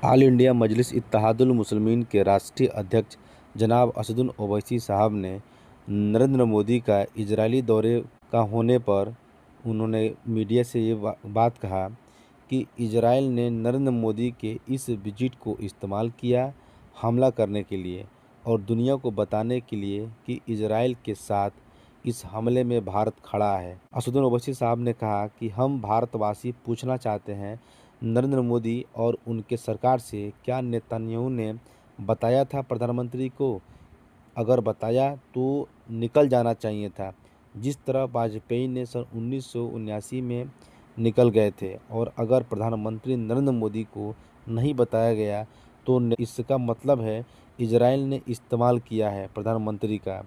All India मजलिस इत्तेहादुल मुस्लिमीन के राष्ट्रीय अध्यक्ष जनाब असदुद्दीन ओवैसी साहब ने नरेंद्र मोदी का इजरायली दौरे का होने पर उन्होंने मीडिया से ये बात कहा कि इजराइल ने नरेंद्र मोदी के इस विजिट को इस्तेमाल किया हमला करने के लिए और दुनिया को बताने के लिए कि इजराइल के साथ इस हमले में भारत खड़ा है। असदुद्दीन ओवैसी साहब ने कहा कि हम भारतवासी पूछना चाहते हैं नरेंद्र मोदी और उनके सरकार से, क्या नेतन्याहू ने बताया था प्रधानमंत्री को? अगर बताया तो निकल जाना चाहिए था, जिस तरह वाजपेयी ने सन 1979 में निकल गए थे। और अगर प्रधानमंत्री नरेंद्र मोदी को नहीं बताया गया तो इसका मतलब है इजराइल ने इस्तेमाल किया है प्रधानमंत्री का।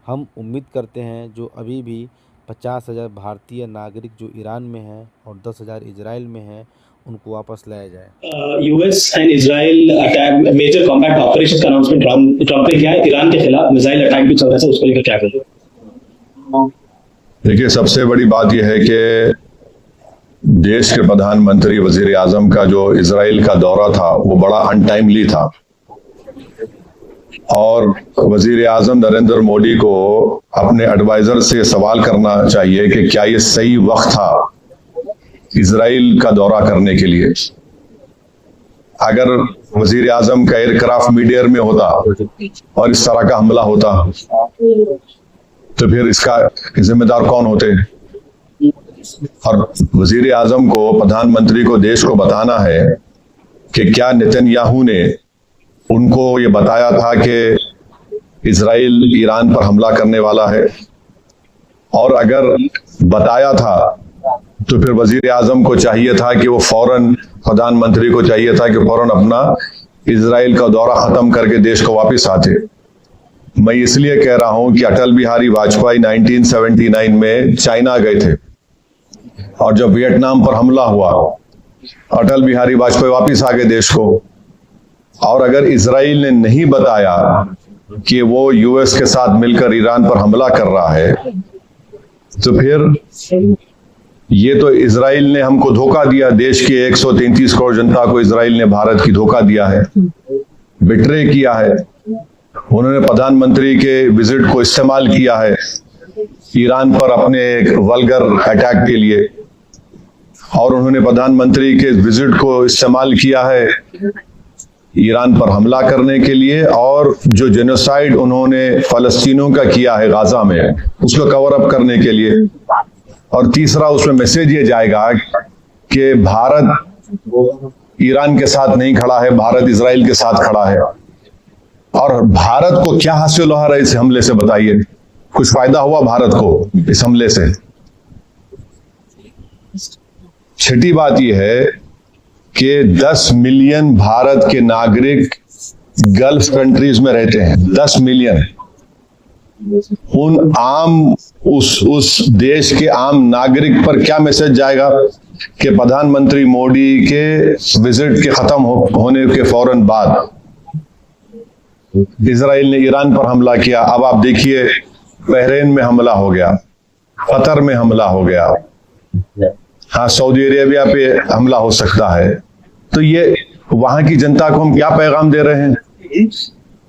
हम उम्मीद करते हैं जो अभी भी 50,000 भारतीय नागरिक जो ईरान में हैं और 10,000 इजराइल में हैं उनको वापस लाया जाए। US and Israel attack major combat operation का अनाउंसमेंट ट्रंप ने किया है। ईरान के खिलाफ मिसाइल अटैक भी चल रहा है, उसको लेकर क्या करें? देखिए, सबसे बड़ी बात यह है कि देश के प्रधानमंत्री वजीर आजम का जो इजराइल का दौरा था वो बड़ा अनटाइमली था और वजीर आजम नरेंद्र मोदी को अपने एडवाइजर से सवाल करना चाहिए कि क्या ये सही वक्त था इजराइल का दौरा करने के लिए। अगर वजीर आजम का एयरक्राफ्ट मिड एयर में होता और इस तरह का हमला होता तो फिर इसका जिम्मेदार कौन होते? और वजीर आजम को, प्रधानमंत्री को देश को बताना है कि क्या नेतन्याहू ने उनको ये बताया था कि इजराइल ईरान पर हमला करने वाला है, और अगर बताया था तो फिर वजीर आजम को चाहिए था कि वो फौरन, प्रधानमंत्री को चाहिए था कि फौरन अपना इजराइल का दौरा खत्म करके देश को वापस आते। मैं इसलिए कह रहा हूं कि अटल बिहारी वाजपेयी 1979 में चाइना गए थे और जब वियतनाम पर हमला हुआ अटल बिहारी वाजपेयी वापस आ गए देश को। और अगर इजराइल ने नहीं बताया कि वो यूएस के साथ मिलकर ईरान पर हमला कर रहा है तो फिर ये तो इजराइल ने हमको धोखा दिया। देश के 133 करोड़ जनता को इजराइल ने भारत की धोखा दिया है, बिट्रे किया है। उन्होंने प्रधानमंत्री के विजिट को इस्तेमाल किया है ईरान पर अपने एक वल्गर अटैक के लिए, और उन्होंने प्रधानमंत्री के विजिट को इस्तेमाल किया है ईरान पर हमला करने के लिए, और जो जेनोसाइड उन्होंने फलस्तीनों का किया है गाजा में उसको कवर अप करने के लिए। और तीसरा, उसमें मैसेज ये जाएगा कि भारत ईरान के साथ नहीं खड़ा है, भारत इजराइल के साथ खड़ा है। और भारत को क्या हासिल हो रहा है इस हमले से? बताइए, कुछ फायदा हुआ भारत को इस हमले से? छठी बात यह है कि 10 मिलियन भारत के नागरिक गल्फ कंट्रीज में रहते हैं। 10 मिलियन। उस देश के आम नागरिक पर क्या मैसेज जाएगा कि प्रधानमंत्री मोदी के विजिट के खत्म होने के फौरन बाद इजराइल ने ईरान पर हमला किया। अब आप देखिए, बहरीन में हमला हो गया, कतर में हमला हो गया, हाँ, सऊदी अरेबिया पे हमला हो सकता है। तो ये वहां की जनता को हम क्या पैगाम दे रहे हैं?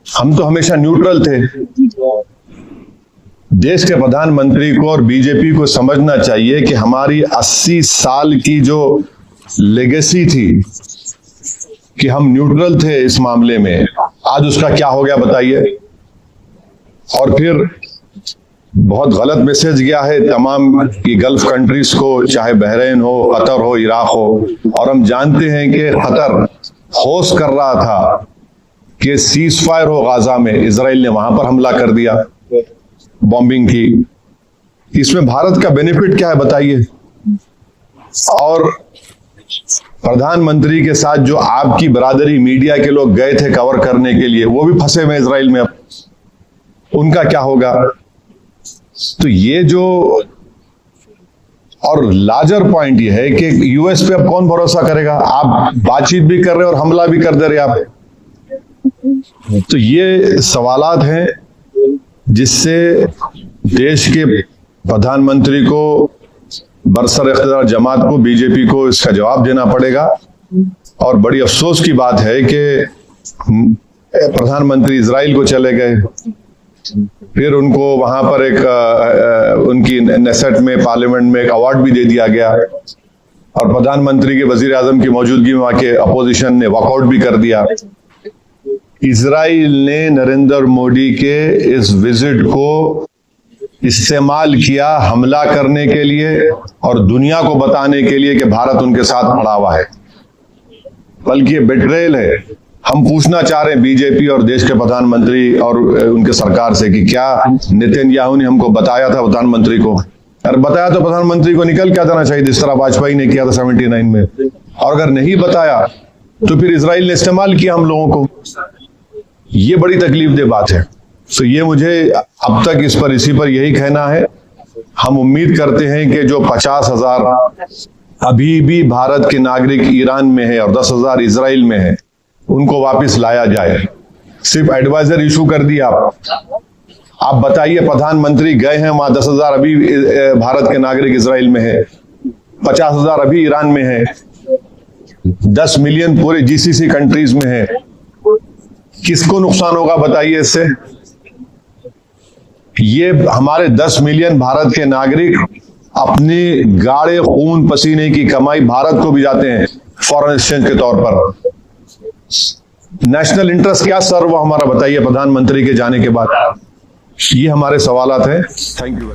हम तो हमेशा न्यूट्रल थे। देश के प्रधानमंत्री को और बीजेपी को समझना चाहिए कि हमारी 80 साल की जो लेगेसी थी कि हम न्यूट्रल थे इस मामले में, आज उसका क्या हो गया बताइए। और फिर बहुत गलत मैसेज गया है तमाम की गल्फ कंट्रीज को, चाहे बहरीन हो, कतर हो, इराक हो। और हम जानते हैं कि कतर होस्ट कर रहा था कि सीज फायर हो गाजा में, इजराइल ने वहां पर हमला कर दिया, बॉम्बिंग की। इसमें भारत का बेनिफिट क्या है बताइए? और प्रधानमंत्री के साथ जो आपकी बरादरी मीडिया के लोग गए थे कवर करने के लिए, वो भी फंसे हुए इजराइल में, अब उनका क्या होगा? तो ये जो, और लार्जर पॉइंट ये है कि यूएस पे अब कौन भरोसा करेगा? आप बातचीत भी कर रहे और हमला भी कर दे रहे आप। तो ये सवालात हैं जिससे देश के प्रधानमंत्री को, बरसर इख्तियार जमात को, बीजेपी को इसका जवाब देना पड़ेगा। और बड़ी अफसोस की बात है कि प्रधानमंत्री इजराइल को चले गए, फिर उनको वहां पर एक उनकी नेसेट में पार्लियामेंट में एक अवार्ड भी दे दिया गया, और प्रधानमंत्री के वजीर आजम की मौजूदगी में वहां के अपोजिशन ने वॉकआउट भी कर दिया। इजराइल ने नरेंद्र मोदी के इस विजिट को इस्तेमाल किया हमला करने के लिए और दुनिया को बताने के लिए कि भारत उनके साथ खड़ा हुआ है, बल्कि ये बेट्रेयल है। हम पूछना चाह रहे हैं बीजेपी और देश के प्रधानमंत्री और उनके सरकार से कि क्या नेतन्याहू ने हमको बताया था प्रधानमंत्री को? अगर बताया तो प्रधानमंत्री को निकल के आ जाना चाहिए, जिस तरह वाजपेयी ने किया था 79 में। और अगर नहीं बताया तो फिर इजराइल ने इस्तेमाल किया हम लोगों को। ये बड़ी तकलीफदेह बात है। तो ये मुझे अब तक इसी पर यही कहना है। हम उम्मीद करते हैं कि जो 50,000 अभी भी भारत के नागरिक ईरान में है और 10,000 इजराइल में है, उनको वापस लाया जाए। सिर्फ एडवाइजर इशू कर दिया आप बताइए, प्रधानमंत्री गए हैं वहां, 10,000 अभी भारत के नागरिक इजराइल में है, 50,000 अभी ईरान में है, 10 मिलियन पूरे जीसीसी कंट्रीज में है। किसको नुकसान होगा बताइए इससे? ये हमारे 10 मिलियन भारत के नागरिक अपने गाढ़े खून पसीने की कमाई भारत को भी जाते हैं फॉरेन एक्सचेंज के तौर पर। नेशनल इंटरेस्ट क्या सर्व हमारा बताइए प्रधानमंत्री के जाने के बाद? ये हमारे सवालात हैं। Thank you.